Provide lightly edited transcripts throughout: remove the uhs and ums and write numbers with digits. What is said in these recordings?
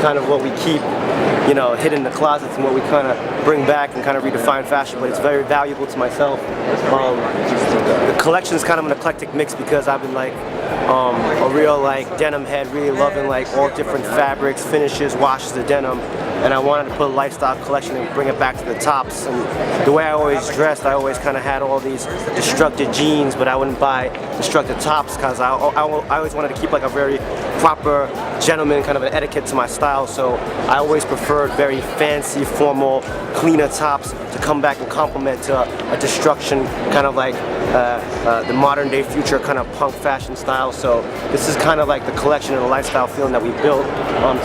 kind of what we keep, you know, hidden in the closets and what we kind of bring back and kind of redefine fashion, but it's very valuable to myself. The collection is kind of an eclectic mix because I've been like a real like denim head, really loving like all different fabrics, finishes, washes of denim, and I wanted to put a lifestyle collection and bring it back to the tops. And the way I always dressed, I always kind of had all these destructed jeans, but I wouldn't buy destructed tops because I always wanted to keep like a very proper gentleman kind of an etiquette to my style, so I always preferred very fancy, formal, cleaner tops to come back and complement a destruction kind of like the modern day future kind of punk fashion style. So this is kind of like the collection and the lifestyle feeling that we built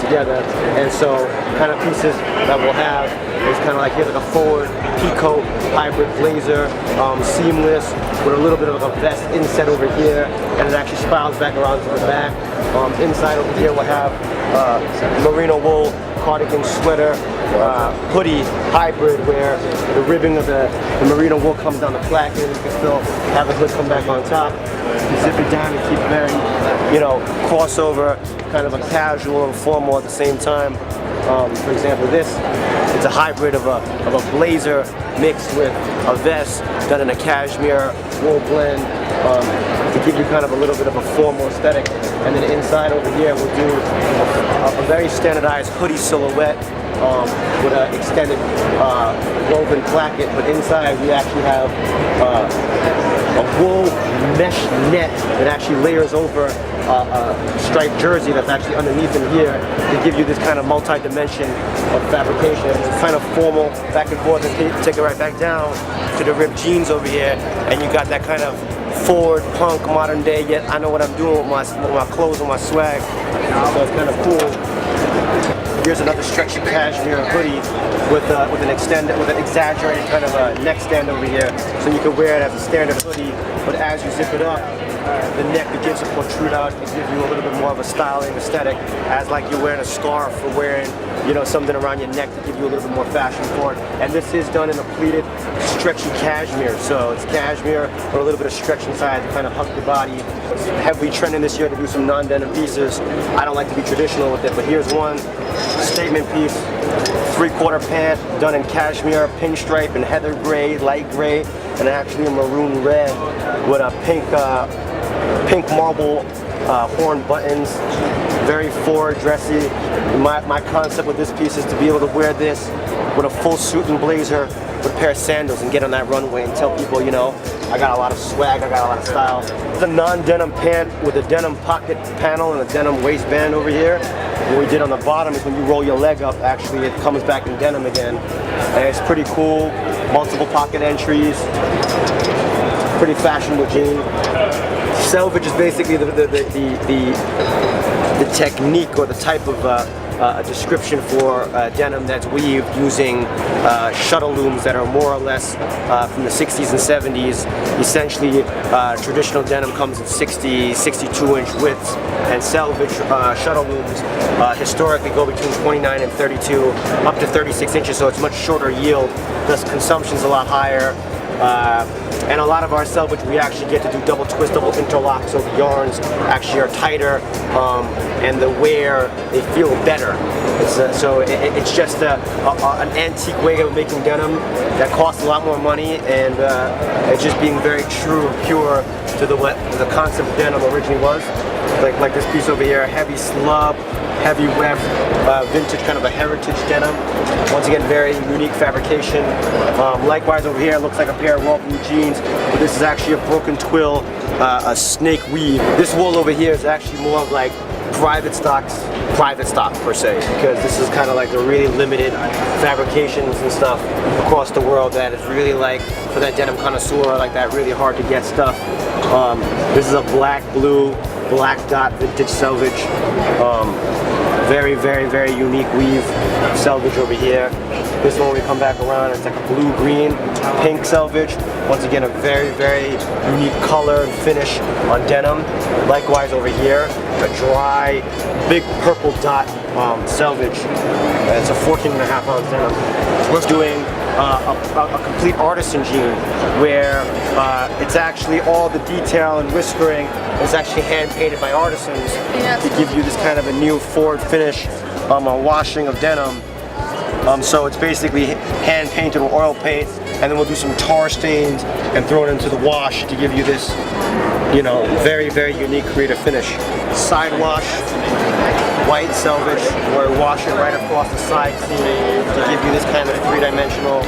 together. And so kind of pieces that we'll have is kind of like here's like a forward peacoat hybrid blazer, seamless with a little bit of a vest inset over here, and it actually spirals back around to the back. Inside over here we'll have merino wool cardigan sweater hoodie hybrid where the ribbing of the merino wool comes down the placket, and you can still have the hood come back on top. You zip it down and keep it very, you know, crossover, kind of a casual and formal at the same time. For example, this, it's a hybrid of a blazer mixed with a vest done in a cashmere wool blend to give you kind of a little bit of a formal aesthetic. And then inside over here we'll do a very standardized hoodie silhouette with an extended woven placket, but inside we actually have a wool mesh net that actually layers over a striped jersey that's actually underneath in here to give you this kind of multi-dimension of fabrication. It's kind of formal, back and forth, and take it right back down to the ripped jeans over here, and you got that kind of forward punk modern day, yet I know what I'm doing with my clothes and my swag, so it's kind of cool. Here's another stretchy cashmere hoodie with an exaggerated kind of a neck stand over here, so you can wear it as a standard hoodie, but as you zip it up, the neck begins to protrude out and give you a little bit more of a styling aesthetic, as like you're wearing a scarf or wearing, you know, something around your neck to give you a little bit more fashion for it. And this is done in a pleated, stretchy cashmere, so it's cashmere with a little bit of stretch inside to kind of hug the body. It's heavily trending this year to do some non-denim pieces. I don't like to be traditional with it, but here's one statement piece, 3/4 pant done in cashmere, pinstripe, and heather gray, light gray, and actually a maroon red with a pink marble horn buttons. Very forward, dressy. My concept with this piece is to be able to wear this with a full suit and blazer with a pair of sandals and get on that runway and tell people, you know, I got a lot of swag, I got a lot of style. It's a non-denim pant with a denim pocket panel and a denim waistband over here. What we did on the bottom is when you roll your leg up, actually it comes back in denim again. And it's pretty cool, multiple pocket entries, pretty fashionable jean. Selvage is basically the technique or the type of description for denim that's weaved using shuttle looms that are more or less from the 60s and 70s. Essentially, traditional denim comes in 62-inch widths, and selvage shuttle looms historically go between 29 and 32, up to 36 inches, so it's much shorter yield, thus consumption's a lot higher. And a lot of our selvage, we actually get to do double twist, double interlock, so the yarns actually are tighter, and the wear, they feel better. It's just an antique way of making denim that costs a lot more money, and it's just being very true, pure to the concept of denim originally was. Like this piece over here, heavy slub, heavy weft, vintage kind of a heritage denim. Once again, very unique fabrication. Likewise over here, it looks like a pair of welcome jeans, but this is actually a broken twill, a snake weave. This wool over here is actually more of like private stock per se, because this is kind of like the really limited fabrications and stuff across the world that is really like, for that denim connoisseur, like that really hard to get stuff. This is a black, blue, black dot vintage selvage. Very, very, very unique weave selvage over here. This one, we come back around, it's like a blue-green, pink selvage. Once again, a very, very unique color and finish on denim. Likewise over here, a dry, big purple dot selvage. It's a 14.5-ounce denim. We're doing a complete artisan jean where it's actually all the detail and whiskering is actually hand painted by artisans to give you this kind of a new forward finish a washing of denim. So it's basically hand painted with oil paint, and then we'll do some tar stains and throw it into the wash to give you this, you know, very, very unique creative finish. Side wash, white selvage, where we wash it right across the side seam to give you this kind of three-dimensional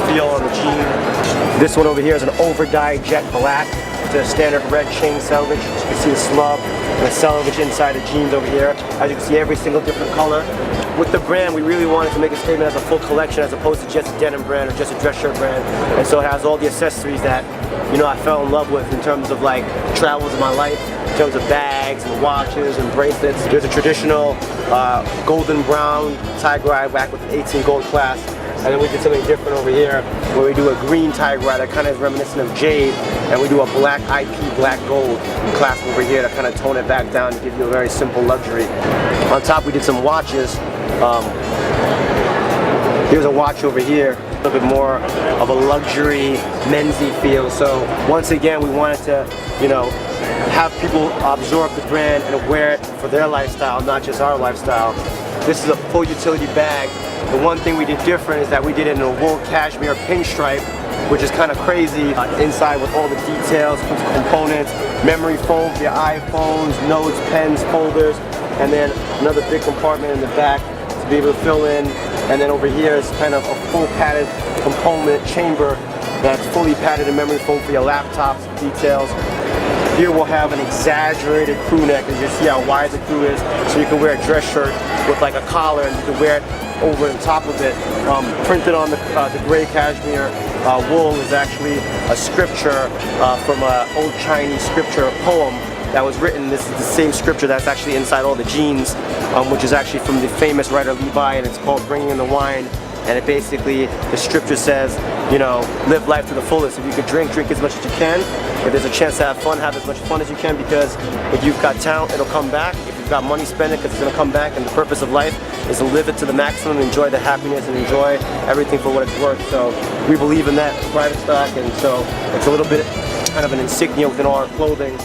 feel on the jean. This one over here is an over-dyed jet black. It's a standard red chain selvage. You can see the slub and the selvage inside the jeans over here. As you can see, every single different color. With the brand, we really wanted to make a statement as a full collection as opposed to just a denim brand or just a dress shirt brand. And so it has all the accessories that, you know, I fell in love with in terms of like travels in my life, in terms of bags and watches and bracelets. There's a traditional golden brown tiger eye back with an 18 gold clasp. And then we did something different over here where we do a green tiger eye that kind of is reminiscent of jade, and we do a black IP black gold clasp over here to kind of tone it back down to give you a very simple luxury. On top we did some watches. Here's a watch over here, a little bit more of a luxury mensy feel. So once again we wanted to, you know, have people absorb the brand and wear it for their lifestyle, not just our lifestyle. This is a full utility bag. The one thing we did different is that we did it in a wool cashmere pinstripe, which is kind of crazy. Inside with all the details, components, memory foam for your iPhones, notes, pens, folders, and then another big compartment in the back to be able to fill in. And then over here is kind of a full padded component chamber that's fully padded in memory foam for your laptops, details. Here we'll have an exaggerated crew neck, as you see how wide the crew is, so you can wear a dress shirt with like a collar and you can wear it over the top of it. Printed on the gray cashmere wool is actually a scripture from an old Chinese scripture poem that was written. This is the same scripture that's actually inside all the jeans, which is actually from the famous writer Levi, and it's called Bringing in the Wine. And it basically, the scripture says, you know, live life to the fullest. If you could drink, drink as much as you can. If there's a chance to have as much fun as you can, because if you've got talent, it'll come back. If you've got money, spend it, because it's going to come back. And the purpose of life is to live it to the maximum, enjoy the happiness, and enjoy everything for what it's worth. So we believe in that private stock, and so it's a little bit kind of an insignia within our clothing.